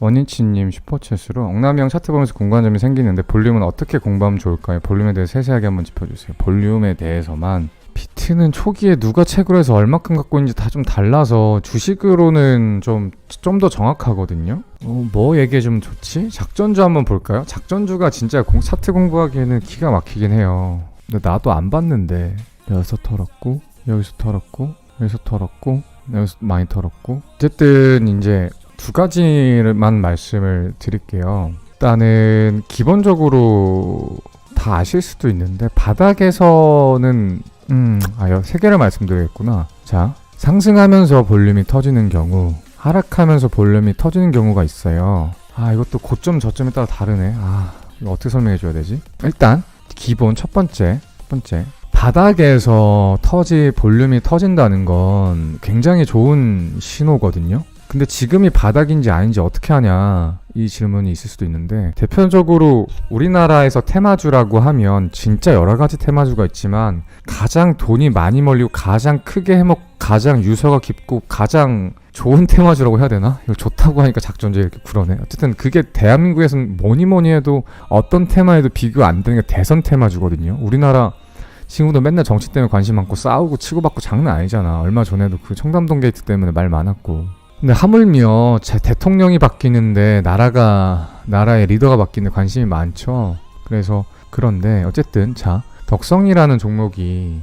원인치님 슈퍼챗으로 엉남이형 차트 보면서 궁금한 점이 생기는데 볼륨은 어떻게 공부하면 좋을까요? 볼륨에 대해 세세하게 한번 짚어주세요. 볼륨에 대해서만. 비트는 초기에 누가 책으로 해서 얼마큼 갖고 있는지 다 좀 달라서 주식으로는 좀 더 정확하거든요. 뭐 얘기해주면 좋지? 작전주 한번 볼까요? 작전주가 진짜 차트 공부하기에는 기가 막히긴 해요. 근데 나도 안 봤는데 여기서 털었고 여기서 털었고 여기서 털었고 여기서 많이 털었고 어쨌든 이제 두 가지만 말씀을 드릴게요. 일단은 기본적으로 다 아실 수도 있는데 바닥에서는 세 개를 말씀드리겠구나. 자, 상승하면서 볼륨이 터지는 경우, 하락하면서 볼륨이 터지는 경우가 있어요. 이것도 고점 저점에 따라 다르네. 이거 어떻게 설명해 줘야 되지? 일단 기본 첫 번째 바닥에서 볼륨이 터진다는 건 굉장히 좋은 신호거든요. 근데 지금이 바닥인지 아닌지 어떻게 하냐, 이 질문이 있을 수도 있는데, 대표적으로 우리나라에서 테마주라고 하면 진짜 여러 가지 테마주가 있지만 가장 돈이 많이 몰리고 가장 크게 해먹고 가장 유서가 깊고 가장 좋은 테마주라고 해야 되나? 이거 좋다고 하니까 작전주 이렇게 그러네. 어쨌든 그게 대한민국에서는 뭐니 해도 어떤 테마에도 비교 안 되는 게 대선 테마주거든요. 우리나라 친구들 맨날 정치 때문에 관심 많고 싸우고 치고받고 장난 아니잖아. 얼마 전에도 그 청담동 게이트 때문에 말 많았고. 근데 하물며 제 대통령이 바뀌는데 나라의 리더가 바뀌는데 관심이 많죠. 그래서 그런데 어쨌든 자, 덕성이라는 종목이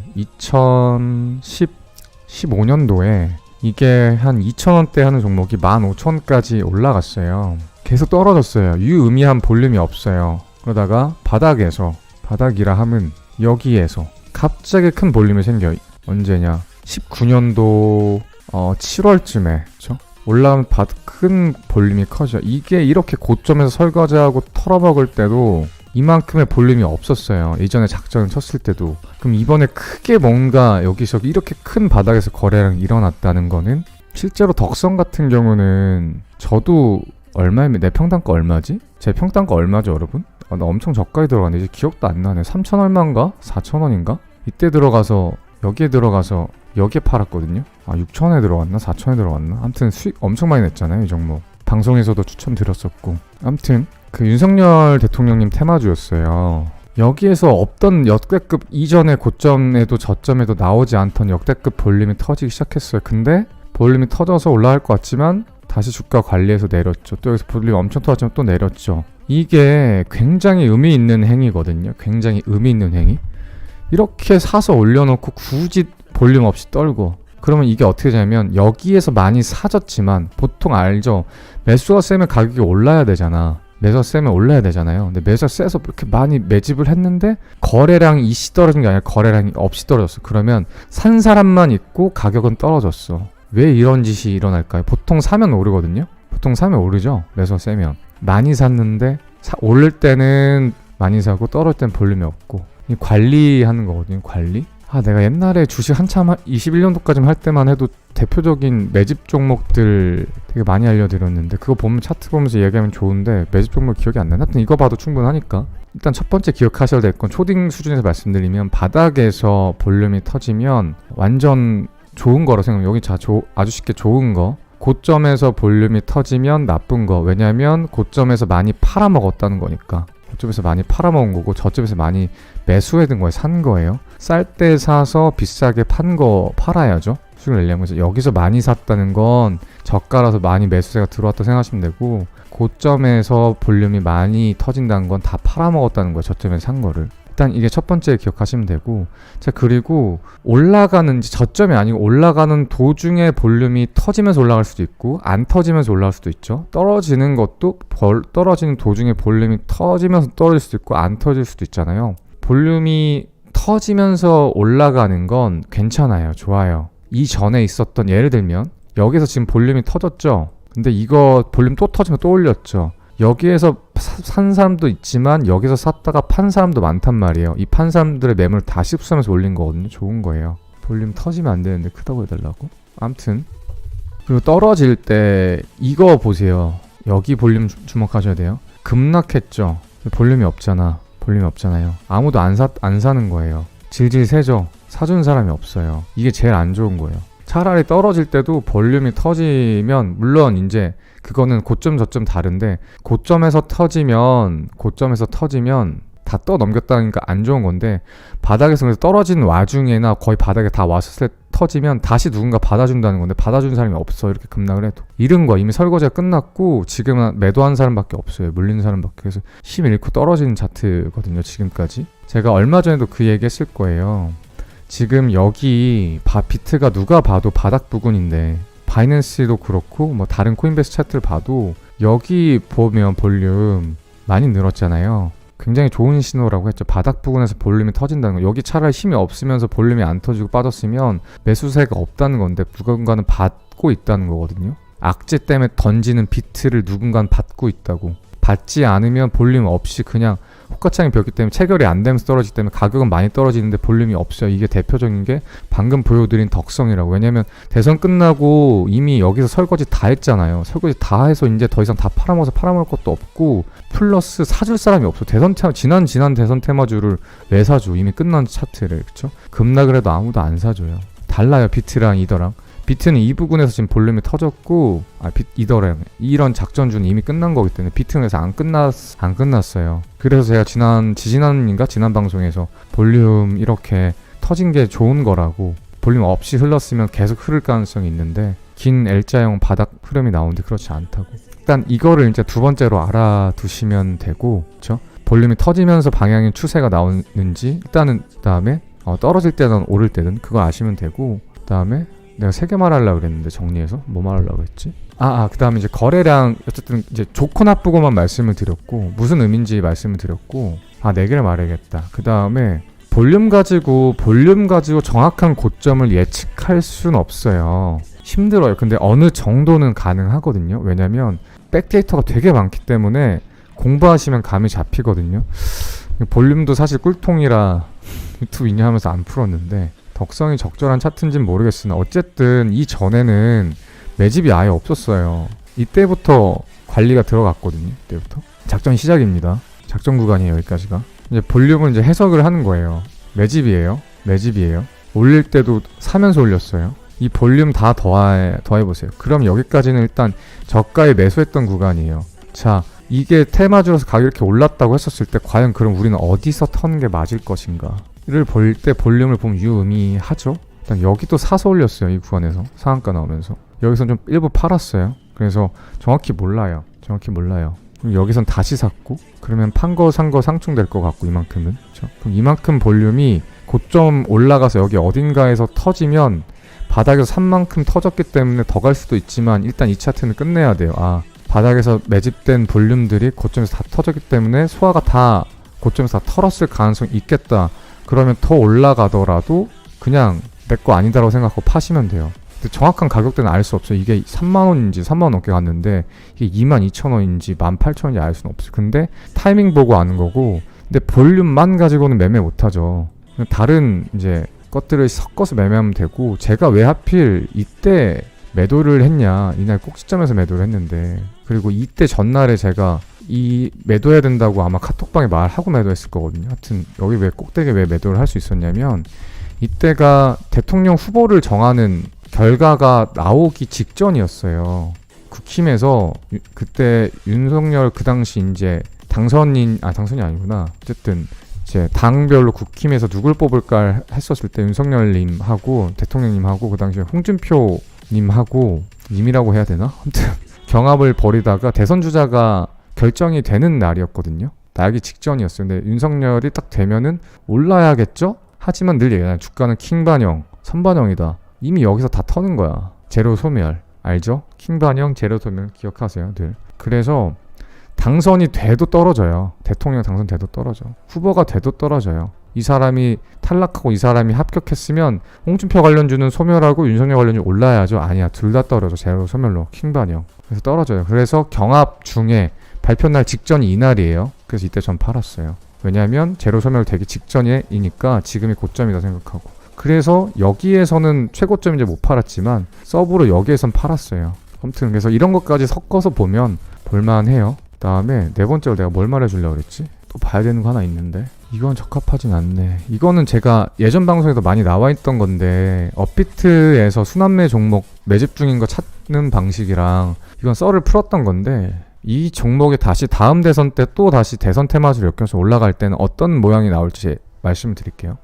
2015년도에 이게 한 2,000원대 하는 종목이 15,000원까지 올라갔어요. 계속 떨어졌어요. 유의미한 볼륨이 없어요. 그러다가 바닥이라 함은 여기에서 갑자기 큰 볼륨이 생겨요. 언제냐? 19년도 7월쯤에 그렇죠? 올라오면 큰 볼륨이 커져. 이게 이렇게 고점에서 설거지하고 털어먹을 때도 이만큼의 볼륨이 없었어요. 예전에 작전을 쳤을 때도. 그럼 이번에 크게 뭔가 여기저기 이렇게 큰 바닥에서 거래량이 일어났다는 거는, 실제로 덕성 같은 경우는 저도 내 평단가 얼마지? 제 평단가 얼마죠, 여러분? 나 엄청 저가에 들어갔는데 이제 기억도 안 나네. 3,000 얼마인가? 4,000원인가? 이때 들어가서 여기에 팔았거든요. 6,000원에 들어갔나? 4,000원에 들어갔나? 아무튼 수익 엄청 많이 냈잖아요, 이 종목. 방송에서도 추천드렸었고. 아무튼 그 윤석열 대통령님 테마주였어요. 여기에서 없던 역대급, 이전의 고점에도 저점에도 나오지 않던 역대급 볼륨이 터지기 시작했어요. 근데 볼륨이 터져서 올라갈 것 같지만 다시 주가 관리해서 내렸죠. 또 여기서 볼륨이 엄청 터졌지만 또 내렸죠. 이게 굉장히 의미 있는 행위거든요. 굉장히 의미 있는 행위. 이렇게 사서 올려놓고 굳이 볼륨 없이 떨고, 그러면 이게 어떻게 되냐면 여기에서 많이 사졌지만, 보통 알죠? 매수가 세면 가격이 올라야 되잖아. 매수가 세면 올라야 되잖아요. 근데 매수가 세서 이렇게 많이 매집을 했는데 거래량이 이씨 떨어진 게 아니라 거래량이 없이 떨어졌어. 그러면 산 사람만 있고 가격은 떨어졌어. 왜 이런 짓이 일어날까요? 보통 사면 오르거든요. 보통 사면 오르죠. 매수가 세면. 많이 샀는데 오를 때는 많이 사고 떨어질 때는 볼륨이 없고. 이 관리하는 거거든요. 관리. 내가 옛날에 주식 한참 21년도까지 할 때만 해도 대표적인 매집 종목들 되게 많이 알려드렸는데, 그거 보면 차트 보면서 얘기하면 좋은데 매집 종목 기억이 안 나요. 하여튼 이거 봐도 충분하니까. 일단 첫 번째 기억하셔야 될 건, 초딩 수준에서 말씀드리면 바닥에서 볼륨이 터지면 완전 좋은 거라 생각해요. 여기 아주 쉽게 좋은 거. 고점에서 볼륨이 터지면 나쁜 거. 왜냐면 고점에서 많이 팔아먹었다는 거니까. 저점에서 많이 팔아먹은 거고, 저점에서 많이 매수해둔 거에 산 거예요. 쌀 때 사서 비싸게 판 거 팔아야죠. 수익을 내려면. 그래서 여기서 많이 샀다는 건 저가라서 많이 매수세가 들어왔다고 생각하시면 되고, 고점에서 볼륨이 많이 터진다는 건 다 팔아먹었다는 거예요. 저점에서 산 거를. 일단 이게 첫 번째 기억하시면 되고, 자, 그리고 저점이 아니고 올라가는 도중에 볼륨이 터지면서 올라갈 수도 있고 안 터지면서 올라갈 수도 있죠. 떨어지는 것도 떨어지는 도중에 볼륨이 터지면서 떨어질 수도 있고 안 터질 수도 있잖아요. 볼륨이 터지면서 올라가는 건 괜찮아요. 좋아요. 이전에 있었던, 예를 들면 여기서 지금 볼륨이 터졌죠. 근데 이거 볼륨 또 터지면 또 올렸죠. 여기에서 산 사람도 있지만 여기서 샀다가 판 사람도 많단 말이에요. 이 판 사람들의 매물 다시 흡수하면서 올린 거거든요. 좋은 거예요. 볼륨 터지면 안 되는데 크다고 해달라고? 아무튼, 그리고 떨어질 때 이거 보세요. 여기 볼륨 주목하셔야 돼요. 급락했죠. 볼륨이 없잖아요. 아무도 안 사는 거예요. 질질 새죠. 사준 사람이 없어요. 이게 제일 안 좋은 거예요. 차라리 떨어질 때도 볼륨이 터지면, 물론 이제 그거는 고점 저점 다른데, 고점에서 터지면 다 떠넘겼다니까 안 좋은 건데, 바닥에서 그래서 떨어지는 와중에나 거의 바닥에 다 왔을 때 터지면 다시 누군가 받아준다는 건데, 받아주는 사람이 없어. 이렇게 급락을 해도 이런 거 이미 설거지가 끝났고 지금은 매도한 사람밖에 없어요. 물리는 사람밖에. 그래서 힘 잃고 떨어지는 차트거든요, 지금까지. 제가 얼마 전에도 그 얘기 했을 거예요. 지금 여기 비트가 누가 봐도 바닥 부근인데, 바이낸스도 그렇고 뭐 다른 코인베이스 차트를 봐도 여기 보면 볼륨 많이 늘었잖아요. 굉장히 좋은 신호라고 했죠. 바닥 부근에서 볼륨이 터진다는 거. 여기 차라리 힘이 없으면서 볼륨이 안 터지고 빠졌으면 매수세가 없다는 건데, 누군가는 받고 있다는 거거든요. 악재 때문에 던지는 비트를 누군가는 받고 있다고. 받지 않으면 볼륨 없이 그냥 호가창이 비었기 때문에 체결이 안 되면서 떨어지기 때문에 가격은 많이 떨어지는데 볼륨이 없어요. 이게 대표적인 게 방금 보여드린 덕성이라고. 왜냐면 대선 끝나고 이미 여기서 설거지 다 했잖아요. 설거지 다 해서 이제 더 이상 다 팔아먹을 것도 없고, 플러스 사줄 사람이 없어. 지난 대선 테마주를 왜 사줘? 이미 끝난 차트를. 그쵸? 급락을 해도 아무도 안 사줘요. 달라요, 비트랑 이더랑. 비트는 이 부분에서 지금 볼륨이 터졌고, 이더랑 이런 작전주는 이미 끝난 거기 때문에 비트는 그래서 안 끝났어요. 그래서 제가 지난 방송에서 볼륨 이렇게 터진 게 좋은 거라고, 볼륨 없이 흘렀으면 계속 흐를 가능성이 있는데 긴 L자형 바닥 흐름이 나오는데 그렇지 않다고. 일단 이거를 이제 두 번째로 알아두시면 되고, 그렇죠? 볼륨이 터지면서 방향의 추세가 나오는지 일단은, 그다음에 떨어질 때든 오를 때든 그거 아시면 되고, 그다음에 내가 3개 말하려고 그랬는데 정리해서 뭐 말하려고 했지? 그 다음에 이제 거래량, 어쨌든 이제 좋고 나쁘고만 말씀을 드렸고, 무슨 의미인지 말씀을 드렸고, 4개를 말해야겠다. 그 다음에 볼륨 가지고 정확한 고점을 예측할 수는 없어요. 힘들어요. 근데 어느 정도는 가능하거든요. 왜냐면 백데이터가 되게 많기 때문에 공부하시면 감이 잡히거든요. 볼륨도 사실 꿀통이라 유튜브 있냐 하면서 안 풀었는데, 덕성이 적절한 차트인지는 모르겠으나 어쨌든 이전에는 매집이 아예 없었어요. 이때부터 관리가 들어갔거든요. 이때부터 작전 시작입니다. 작전 구간이에요, 여기까지가. 이제 볼륨은 이제 해석을 하는 거예요. 매집이에요. 올릴 때도 사면서 올렸어요. 이 볼륨 다 더해보세요. 그럼 여기까지는 일단 저가에 매수했던 구간이에요. 자, 이게 테마주로서 가격이 이렇게 올랐다고 했었을 때 과연 그럼 우리는 어디서 터는 게 맞을 것인가 를 볼 때 볼륨을 보면 유의미하죠. 일단 여기도 사서 올렸어요. 이 구간에서 상한가 나오면서 여기서 좀 일부 팔았어요. 그래서 정확히 몰라요. 그럼 여기선 다시 샀고, 그러면 산 거 상충될 것 같고, 이만큼은. 그렇죠? 그럼 이만큼 볼륨이 고점 올라가서 여기 어딘가에서 터지면 바닥에서 산 만큼 터졌기 때문에 더 갈 수도 있지만, 일단 이 차트는 끝내야 돼요. 바닥에서 매집된 볼륨들이 고점에서 다 터졌기 때문에 소화가 다 고점에서 다 털었을 가능성이 있겠다. 그러면 더 올라가더라도 그냥 내 거 아니다라고 생각하고 파시면 돼요. 근데 정확한 가격대는 알 수 없어요. 이게 3만원인지 3만원 넘게 갔는데 이게 22,000원인지 18,000원인지 알 수는 없어요. 근데 타이밍 보고 아는 거고, 근데 볼륨만 가지고는 매매 못하죠. 다른 이제 것들을 섞어서 매매하면 되고, 제가 왜 하필 이때 매도를 했냐, 이날 꼭지점에서 매도를 했는데, 그리고 이때 전날에 제가 이 매도해야 된다고 아마 카톡방에 말하고 매도했을 거거든요. 하여튼 여기 왜 꼭대기에 왜 매도를 할 수 있었냐면, 이때가 대통령 후보를 정하는 결과가 나오기 직전이었어요. 국힘에서 그때 윤석열 그 당시 이제 당선이 아니구나. 어쨌든 이제 당별로 국힘에서 누굴 뽑을까 했었을 때 윤석열님하고 대통령님하고 그 당시에 홍준표님하고 님이라고 해야 되나? 아무튼 경합을 벌이다가 대선 주자가 결정이 되는 날이었거든요. 나기 직전이었어요. 근데 윤석열이 딱 되면은 올라야겠죠? 하지만 늘 얘기하잖아요. 주가는 킹반영, 선반영이다. 이미 여기서 다 터는 거야. 제로 소멸. 알죠? 킹반영, 제로 소멸 기억하세요, 늘. 그래서 당선이 돼도 떨어져요. 대통령 당선돼도 떨어져. 후보가 돼도 떨어져요. 이 사람이 탈락하고 이 사람이 합격했으면 홍준표 관련주는 소멸하고 윤석열 관련주 올라야죠. 아니야. 둘 다 떨어져. 제로 소멸로. 킹반영. 그래서 떨어져요. 그래서 경합 중에 발표날 직전이 이날이에요. 그래서 이때 전 팔았어요. 왜냐하면 제로 소멸 되기 직전이니까 지금이 고점이다 생각하고. 그래서 여기에서는 최고점인지 못 팔았지만 서브로 여기에선 팔았어요. 아무튼 그래서 이런 것까지 섞어서 보면 볼만해요. 그 다음에 네 번째로 내가 뭘 말해주려고 그랬지? 또 봐야 되는 거 하나 있는데 이건 적합하진 않네. 이거는 제가 예전 방송에도 많이 나와 있던 건데 업비트에서 순환매 종목 매집 중인 거 찾는 방식이랑 이건 썰을 풀었던 건데 이 종목이 다시 다음 대선 때 또 다시 대선 테마주를 엮여서 올라갈 때는 어떤 모양이 나올지 말씀을 드릴게요.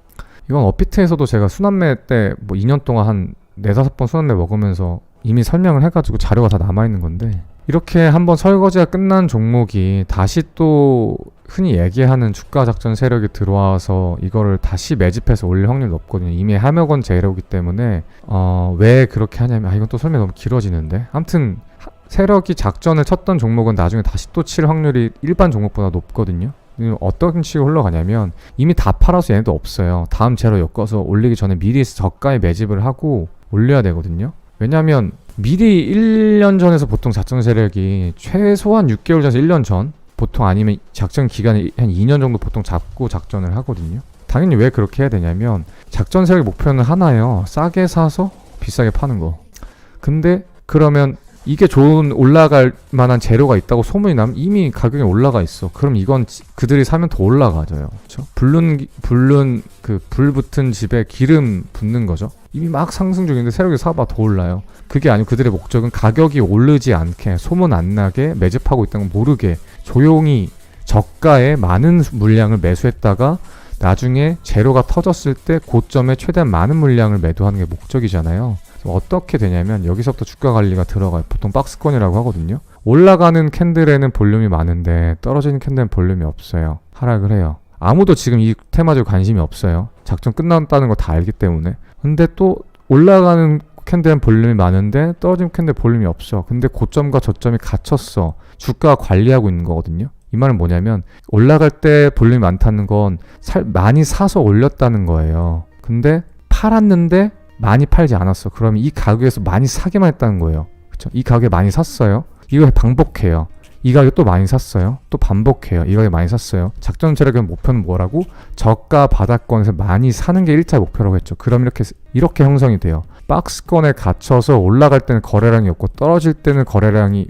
이건 업비트에서도 제가 순환매 때 뭐 2년 동안 한 4-5번 순환매 먹으면서 이미 설명을 해가지고 자료가 다 남아있는 건데 이렇게 한번 설거지가 끝난 종목이 다시 또 흔히 얘기하는 주가 작전 세력이 들어와서 이거를 다시 매집해서 올릴 확률이 높거든요. 이미 함여건 재료이기 때문에 왜 그렇게 하냐면 이건 또 설명이 너무 길어지는데 아무튼 세력이 작전을 쳤던 종목은 나중에 다시 또 칠 확률이 일반 종목보다 높거든요. 어떤 식으로 흘러가냐면 이미 다 팔아서 얘네도 없어요. 다음 재료 엮어서 올리기 전에 미리 저가에 매집을 하고 올려야 되거든요. 왜냐하면 미리 1년 전에서 보통 작전 세력이 최소한 6개월 전에서 1년 전 보통 아니면 작전 기간이 한 2년 정도 보통 잡고 작전을 하거든요. 당연히 왜 그렇게 해야 되냐면 작전 세력의 목표는 하나예요. 싸게 사서 비싸게 파는 거. 근데 그러면 이게 좋은 올라갈 만한 재료가 있다고 소문이 나면 이미 가격이 올라가 있어. 그럼 이건 그들이 사면 더 올라가져요. 그렇죠? 불 붙은 집에 기름 붓는 거죠. 이미 막 상승 중인데 세력이 사봐 더 올라요. 그게 아니고 그들의 목적은 가격이 오르지 않게 소문 안 나게 매집하고 있다는 걸 모르게 조용히 저가에 많은 물량을 매수했다가 나중에 재료가 터졌을 때 고점에 최대한 많은 물량을 매도하는 게 목적이잖아요. 어떻게 되냐면 여기서부터 주가 관리가 들어가요. 보통 박스권이라고 하거든요. 올라가는 캔들에는 볼륨이 많은데 떨어지는 캔들은 볼륨이 없어요. 하락을 해요. 아무도 지금 이 테마주에 관심이 없어요. 작전 끝났다는 거 다 알기 때문에. 근데 또 올라가는 캔들은 볼륨이 많은데 떨어지는 캔들 볼륨이 없어. 근데 고점과 저점이 갇혔어. 주가가 관리하고 있는 거거든요. 이 말은 뭐냐면 올라갈 때 볼륨이 많다는 건 많이 사서 올렸다는 거예요. 근데 팔았는데 많이 팔지 않았어. 그러면 이 가격에서 많이 사기만 했다는 거예요. 그쵸? 이 가격에 많이 샀어요. 이거 반복해요. 이 가격에 또 많이 샀어요. 또 반복해요. 이 가격에 많이 샀어요. 작전 세력의 목표는 뭐라고? 저가 바닥권에서 많이 사는 게 1차 목표라고 했죠. 그럼 이렇게 형성이 돼요. 박스권에 갇혀서 올라갈 때는 거래량이 없고 떨어질 때는 거래량이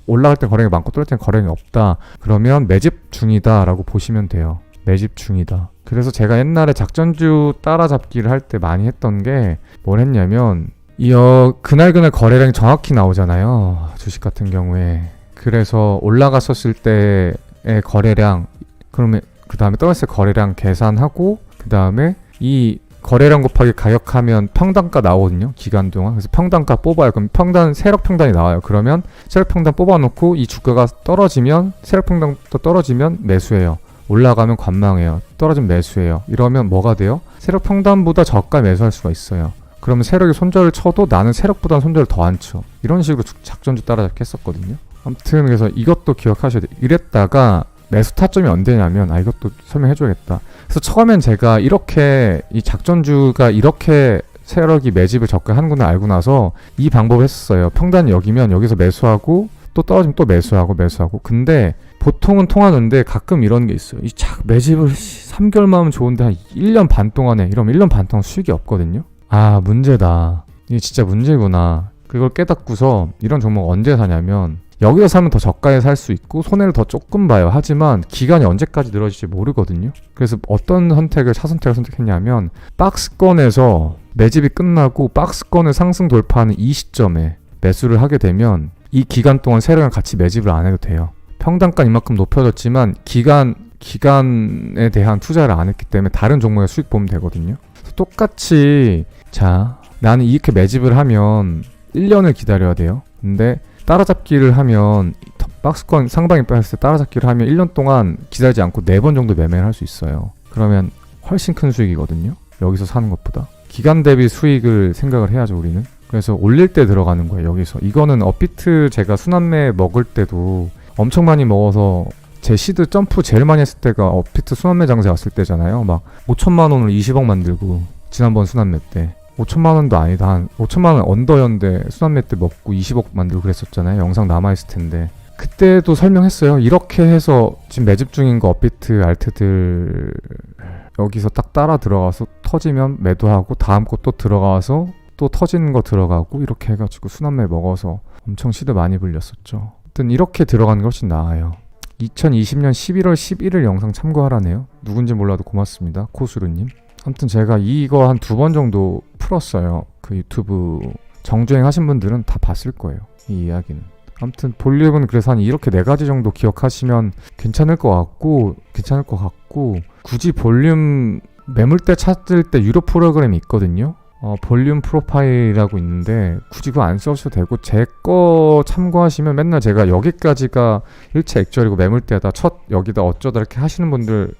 올라갈 때 거래량이 많고 떨어질 때는 거래량이 없다. 그러면 매집 중이다 라고 보시면 돼요. 매집 중이다. 그래서 제가 옛날에 작전주 따라잡기를 할 때 많이 했던 게 뭘 했냐면 그날 거래량이 정확히 나오잖아요. 주식 같은 경우에. 그래서 올라갔었을 때의 거래량 그러면 그 다음에 떨어졌을 때 거래량 계산하고 그 다음에 이 거래량 곱하기 가격하면 평단가 나오거든요. 기간 동안. 그래서 평단가 뽑아요. 그럼 세력 평단이 나와요. 그러면 세력 평단 뽑아놓고 이 주가가 떨어지면 세력 평단도 떨어지면 매수해요. 올라가면 관망해요. 떨어지면 매수해요. 이러면 뭐가 돼요? 세력 평단보다 저가 매수할 수가 있어요. 그러면 세력이 손절을 쳐도 나는 세력보다는 손절을 더 안 쳐. 이런 식으로 작전주 따라잡기 했었거든요. 아무튼 그래서 이것도 기억하셔야 돼요. 이랬다가 매수 타점이 언제냐면 이것도 설명해줘야겠다. 그래서 처음엔 제가 이렇게 이 작전주가 이렇게 세력이 매집을 적게 하는구나 알고 나서 이 방법을 했었어요. 평단 여기면 여기서 매수하고 또 떨어지면 또 매수하고. 근데 보통은 통하는데 가끔 이런 게 있어요. 이 매집을 3개월만 하면 좋은데 한 1년 반 동안에 이러면 1년 반 동안 수익이 없거든요. 문제다. 이게 진짜 문제구나. 그걸 깨닫고서 이런 종목 언제 사냐면 여기서 사면 더 저가에 살 수 있고 손해를 더 조금 봐요. 하지만 기간이 언제까지 늘어질지 모르거든요. 그래서 어떤 차선택을 선택했냐면 박스권에서 매집이 끝나고 박스권을 상승 돌파하는 이 시점에 매수를 하게 되면 이 기간 동안 세력이랑 같이 매집을 안 해도 돼요. 평단가 이만큼 높여졌지만 기간에 대한 투자를 안 했기 때문에 다른 종목의 수익 보면 되거든요. 똑같이 나는 이렇게 매집을 하면 1년을 기다려야 돼요. 근데 따라잡기를 하면 박스권 상방에 빠졌을 때 따라잡기를 하면 1년 동안 기다리지 않고 4번 정도 매매를 할 수 있어요. 그러면 훨씬 큰 수익이거든요. 여기서 사는 것보다. 기간 대비 수익을 생각을 해야죠, 우리는. 그래서 올릴 때 들어가는 거예요, 여기서. 이거는 업비트 제가 순환매 먹을 때도 엄청 많이 먹어서 제 시드 점프 제일 많이 했을 때가 업비트 순환매 장세 왔을 때잖아요. 막 5천만 원을 20억 만들고 지난번 순환매 때 5천만 원도 아니다. 한 5천만 원 언더였는데 순환매 때 먹고 20억 만들고 그랬었잖아요. 영상 남아있을 텐데. 그때도 설명했어요. 이렇게 해서 지금 매집 중인 거 업비트 알트들 여기서 딱 따라 들어가서 터지면 매도하고 다음 거 또 들어가서 또 터지는 거 들어가고 이렇게 해가지고 순환매 먹어서 엄청 시드 많이 불렸었죠. 하여튼 이렇게 들어가는 게 훨씬 나아요. 2020년 11월 11일 영상 참고하라네요. 누군지 몰라도 고맙습니다. 코수루님. 아무튼 제가 이거 한 2번 정도 풀었어요. 그 유튜브 정주행 하신 분들은 다 봤을 거예요. 이 이야기는. 아무튼 볼륨은 그래서 한 이렇게 4가지 정도 기억하시면 괜찮을 것 같고 굳이 볼륨 매물대 찾을 때 유료 프로그램이 있거든요. 볼륨 프로파일이라고 있는데 굳이 그거 안 써셔도 되고 제 거 참고하시면 맨날 제가 여기까지가 일체액절이고 매물대다 첫 여기다 어쩌다 이렇게 하시는 분들